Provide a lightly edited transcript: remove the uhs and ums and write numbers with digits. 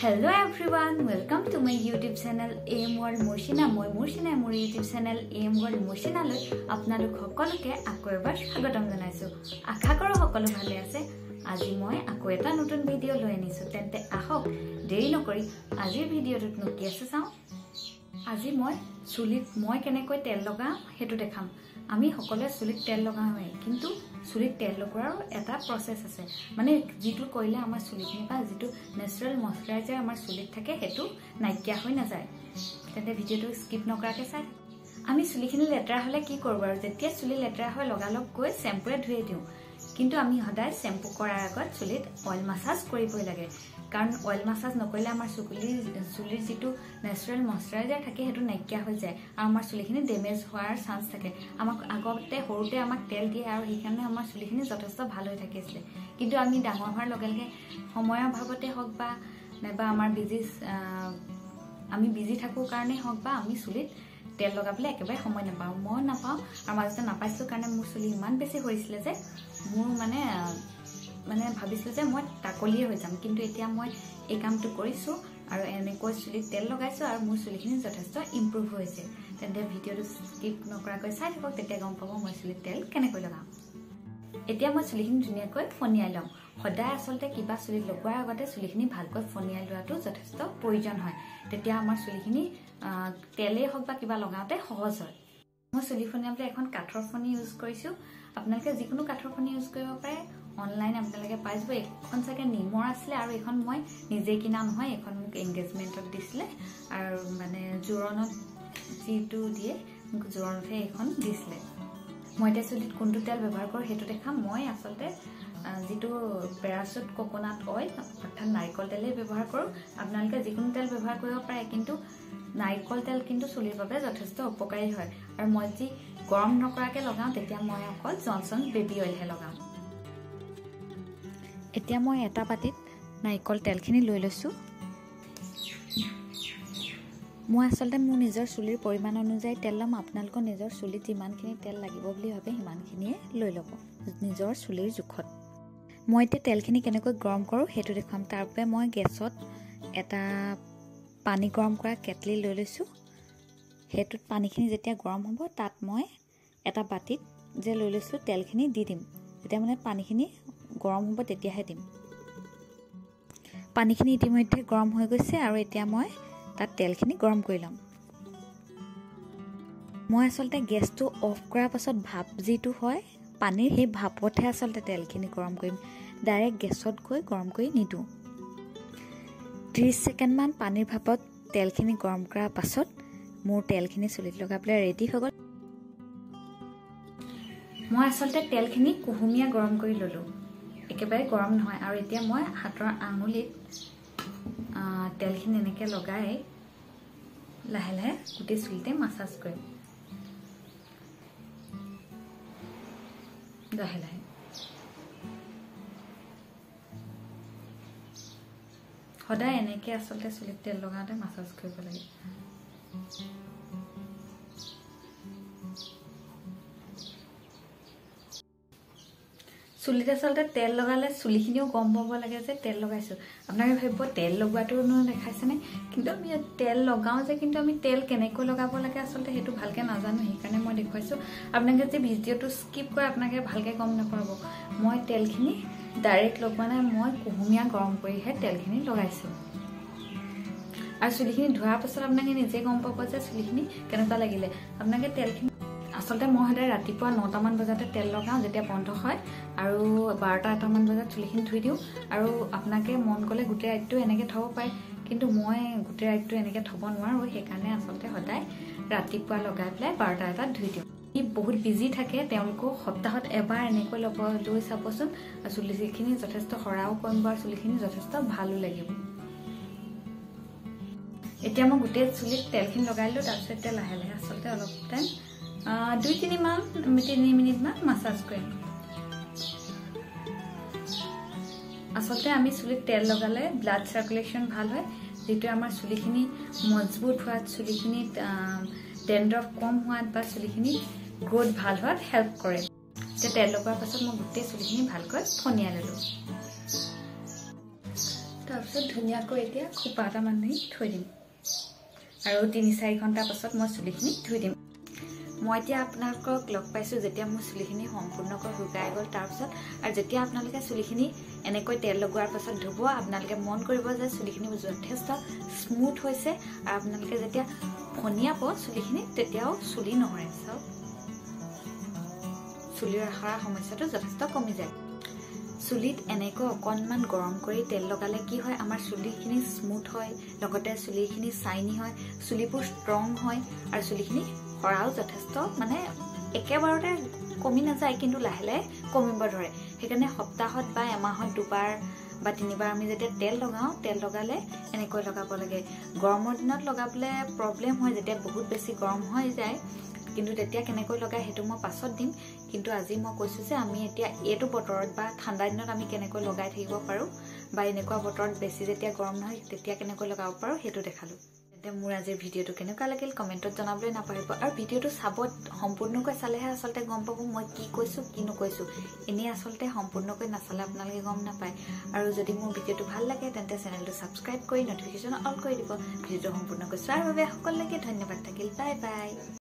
Hello everyone, welcome to my YouTube channel AM World Moshina. Moi Moshina মোৰ YouTube channel AM World Moshina লৈ আপোনালোক সকলোকে আকৌ এবাৰ স্বাগতম জনাইছো। আশা কৰো সকলো ভালে আছে। আজি মই আকৌ এটা নতুন ভিডিও লৈ আনিছো। তেন্তে আহক দেৰি নকৰি আজিৰ ভিডিওটোত কি আছে চাও। আজি মই চুলিত মই কেনেকৈ তেল লগাম হেতু দেখাম। আমি সকলোৱে চুলিত তেল লগাও হয়, কিন্তু চুলিত তেল লগোৱাৰ এটা প্ৰসেস আছে। মানে যেটো কইলে আমাৰ চুলিখিনি বা যেটো ন্যাচাৰাল ময়শ্চাৰাইজাৰ আমাৰ চুলিত থাকে হেতু নাইকিয়া হৈ না যায়। তেন্তে ভিডিওটো স্কিপ নকৰাকে চাই। আমি চুলিখিনি লেতেৰা হলে কি কৰব আৰু যেতিয়া চুলি লেতেৰা হয় লগালগ গৈ শ্যাম্পুৰে ধুই দিও। কিন্তু আমি সদায় শ্যাম্পু কৰাৰ আগত চুলিত অয়েল মাসাজ কৰিবই লাগে। কাৰণ অয়েল মাসাজ নকৰিলে আমাৰ চুলিৰ যেটো ন্যাচাৰাল ময়শ্চাৰাইজাৰ থাকে হেতু নাইকিয়া হৈ যায় আৰু আমাৰ চুলিখিনি ড্যামেজ হোৱাৰ চান্স থাকে। আমাক আগতে হৰুতে আমাক তেল দিয়ে আৰু সেইকাৰণে আমাৰ চুলিখিনি যথেষ্ট ভাল হৈ থাকিছিল। কিন্তু আমি ডাঙৰ হোৱাৰ লগে লগে সময়ৰ অভাৱতে হক বা নাইবা আমাৰ আমি বিজি থাকো কাৰণে হক বা আমি চুলিত তেল লগাবলে একেবাৰে সময় নাপাও। মই নাপাও আৰু মাজতে নাপাইছিল কাৰণে মোৰ চুলি ইমান বেছি হৈছিল যে মোৰ মানে ভাবিছিল যে মই টাকলিয়ে হৈ যাম। কিন্তু এতিয়া মই এই কামটো কৰিছো আৰু এনেকৈ চুলিত তেল লগাইছো আৰু মোৰ চুলিখিনি যথেষ্ট ইমপ্ৰুভ হৈছে। তেন্তে ভিডিওটো স্কিপ নকৰাকৈ চাই থাকক, তেতিয়া গম পাব মই চুলিত তেল কেনেকৈ লগাম। এতিয়া মই চুলিখিনি ধুনীয়াকৈ ফনিয়াই লম। সদায় আসলতে কিবা চুলিত লগোৱাৰ আগতে চুলিখিনি ভালকৈ ফনিয়াই লোৱাটো যথেষ্ট প্ৰয়োজন হয়। তেতিয়া আমাৰ চুলিখিনি তেলেই হক বা কিবা লগাওতে সহজ হয়। মই চুলি ফনিয়াবলৈ এখন কাঠৰ ফনি ইউজ কৰিছো। আপোনালোকে যিকোনো কাঠৰ ফনি ইউজ কৰিব পাৰে। অনলাইন আপোনালোকে পাই যাব। এখন চাগে নিমৰ আছিল আৰু এখন মই নিজে কিনা নহয়, এখন মোক এংগেজমেন্টত দিছিলে আৰু মানে জোৰণত যেটো দিয়ে মোক জোৰণতে এখন দিছিলে। মই এতিয়া চুলিত কোনটো তেল ব্যৱহাৰ কৰো হেতু দেখাম। মই আসলতে যেটো পেৰাশুট কোকোনাট অইল অৰ্থাৎ নাৰিকল তেলেই ব্যৱহাৰ কৰো। আপোনালোকে যিকোনো তেল ব্যৱহাৰ কৰিব পাৰে, কিন্তু নাৰিকল তেল কিন্তু চুলিৰ বাবে যথেষ্ট উপকাৰী হয়। আৰু মই যি গৰম নকৰাকে লগাও তেতিয়া মই অকল জনসন বেবী অইলহে লগাও। এতিয়া মই এটা বাটিত নাৰিকল তেলখিনি লৈ লৈছো। মই আসলতে মোৰ নিজৰ চুলিৰ পৰিমাণ অনুযায়ী তেল লম। আপোনালোকৰ নিজৰ চুলিত যিমানখিনি তেল লাগিব বুলি ভাবে সিমানখিনিয়ে লৈ ল'ব নিজৰ চুলিৰ জোখত। মই এতিয়া তেলখিনি কেনেকৈ গৰম কৰো হেতু দেখাম। তাৰ বাবে মই গেছত এটা পানী গৰম কৰা কেটলি লৈ লৈছো। হেতুত পানীখিনি যেতিয়া গৰম হ'ব তাত মই এটা বাটিত যে লৈ লৈছো তেলখিনি দি দিম। যেতিয়া মানে পানীখিনি গৰম হ'ব তেতিয়াহে দিম। পানীখিনি ইতিমধ্যে গৰম হৈ গৈছে আৰু এতিয়া মই তাত তেলখিনি গৰম কৰি লম। মই আসলতে গেছটো অফ কৰাৰ পাছত ভাপ যেটো হয় পানীৰ, সেই ভাপতহে আসলতে তেলখিনি গৰম কৰিম। ডাইৰেক্ট গেছত গৈ গৰম কৰি নিদো। 30 সেকেন্ড মান পানীৰ ভাপত তেলখিনি গৰম কৰাৰ পাছত মোৰ তেলখিনি চুলিত লগাবলৈ ৰেডি হৈ গ'ল। মই আসলতে তেলখিনি কুহুমীয়া গৰম কৰি ললো, একেবাৰে গৰম নহয়। আৰু এতিয়া মই হাতৰ আঙুলিত তেলখিনি এনেকৈ লগাই লাহে লাহে গোটেই চুলিতে মাসাজ কৰিম। লাহে লাহে সদায় এনেকৈ আসলতে চুলিত তেল লগাওঁতে মাসাজ কৰিব লাগে। চুলিত আসলতে তেল লগালে চুলিখিনিও গম পাব লাগে যে তেল লগাইছো। আপোনালোকে ভাবিব তেল লগোৱাটো দেখাইছেনে, কিন্তু আমি তেল লগাও যে, কিন্তু আমি তেল কেনেকৈ লগাব লাগে আসলতে হেতু ভালকে নাজানো। সেইকাৰণে মই দেখুৱাইছো। আপোনালোকে যে ভিডিওটো স্কিপ কৰে আপোনালোকে ভালকে গম নাপাব। মই তেলখিনি ডাইৰেক্ট লগোৱা নাই, মই কুহুমীয়া গৰম কৰিহে তেলখিনি লগাইছো। আৰু চুলিখিনি ধোৱাৰ পাছত আপোনালোকে নিজে গম পাব যে চুলিখিনি কেনেকুৱা লাগিলে। আপোনালোকে তেলখিনি আসলতে মই সদায় ৰাতিপুৱা 9টা মান বজাতে তেল লগাও যেতিয়া বন্ধ হয়, আৰু 12টা মান বজাত চুলিখিনি ধুই দিওঁ। আৰু আপোনালোকে মন গ'লে গোটেই ৰাতিটো এনেকৈ থ'ব পাৰে, কিন্তু মই গোটেই ৰাতিটো এনেকৈ থ'ব নোৱাৰো। সেইকাৰণে আসলতে সদায় ৰাতিপুৱা লগাই পেলাই 12টাত ধুই দিওঁ। বহুত বিজি থাকে তেওঁলোকেও সপ্তাহত এবাৰ এনেকৈ লৈ চাবচোন। চুলিখিনি যথেষ্ট সৰাও কমিব আৰু চুলিখিনি যথেষ্ট ভালো লাগিব। এতিয়া মই গোটেই চুলিত তেলখিনি লগাই দিলো। তাৰপিছত এতিয়া লাহে লাহে আসলতে অলপ টাইম 2-3 মিনিট মান মাসাজ কৰিম। আসলতে আমি চুলিত তেল লগালে ব্লাড সাৰ্কুলেশ্যন ভাল হয়, যেটো আমাৰ চুলিখিনি মজবুত হোৱাত, চুলিখিনি ডেন্ড্ৰফ কম হোৱাত বা চুলিখিনি গ্ৰোথ ভাল হোৱাত হেল্প কৰে। এতিয়া তেল লগোৱাৰ পাছত মই গোটেই চুলিখিনি ভালকৈ ফনিয়াই ললো। পাছত ধুনীয়াকৈ এতিয়া খোপা এটা মাৰি থৈ দিম আৰু ৩-৪ ঘণ্টা পাছত মই চুলিখিনি ধুই দিম মই এতিয়া আপোনালোকক লগ পাইছো যেতিয়া মোৰ চুলিখিনি সম্পূৰ্ণকৈ শুকাই গ'ল তাৰ পাছত আৰু যেতিয়া আপোনালোকে চুলিখিনি এনেকৈ তেল লগোৱাৰ পাছত ধুব আপোনালোকে মন কৰিব যে চুলিখিনি যথেষ্ট স্মুথ হৈছে আৰু আপোনালোকে যেতিয়া ফনিয়াব চুলিখিনি তেতিয়াও চুলি নহৰে চাওক চুলিৰ আহাৰৰ সমস্যাটো যথেষ্ট কমি যায় চুলিত এনেকৈ অকণমান গৰম কৰি তেল লগালে কি হয় আমাৰ চুলিখিনি স্মুথ হয় লগতে চুলিখিনি শাইনি হয় চুলিবোৰ ষ্ট্ৰং হয় আৰু চুলিখিনি সৰাও যথেষ্ট মানে একেবাৰতে কমি নাযায় কিন্তু লাহে লাহে কমিব ধৰে সেইকাৰণে সপ্তাহত বা এমাহত দুবাৰ বা তিনিবাৰ আমি যেতিয়া তেল লগাওঁ তেল লগালে এনেকৈ লগাব লাগে গৰমৰ দিনত লগাবলে প্ৰব্লেম হয় যেতিয়া বহুত বেছি গৰম হৈ যায় কিন্তু তেতিয়া কেনেকৈ লগাই হেতু মই পাছত দিম কিন্তু আজি মই কৈছো যে আমি এতিয়া এটো বতৰত বা ঠাণ্ডা দিনত আমি কেনেকৈ লগাই থাকিব পাৰো বা এনেকুৱা বতৰত বেছি যেতিয়া গৰম নহয় তেতিয়া কেনেকৈ লগাব পাৰো হেতু দেখালো তেন্তে মোৰ আজিৰ ভিডিওটো কেনেকুৱা লাগিল কমেন্টত জনাবলৈ নাপাহৰিব আৰু ভিডিওটো চাব সম্পূৰ্ণকৈ চালেহে আসলতে গম পাব মই কি কৈছো কি নকৈছো এনে আসলতে সম্পূৰ্ণকৈ নাচালে আপোনালোকে গম নাপায় আৰু যদি মোৰ ভিডিওটো ভাল লাগে তেন্তে চেনেলটো সাবস্ক্ৰাইব কৰি নটিফিকেশন অল কৰি দিব ভিডিওটো সম্পূৰ্ণকৈ চোৱাৰ বাবে সকলোকে ধন্যবাদ থাকিল বাই বাই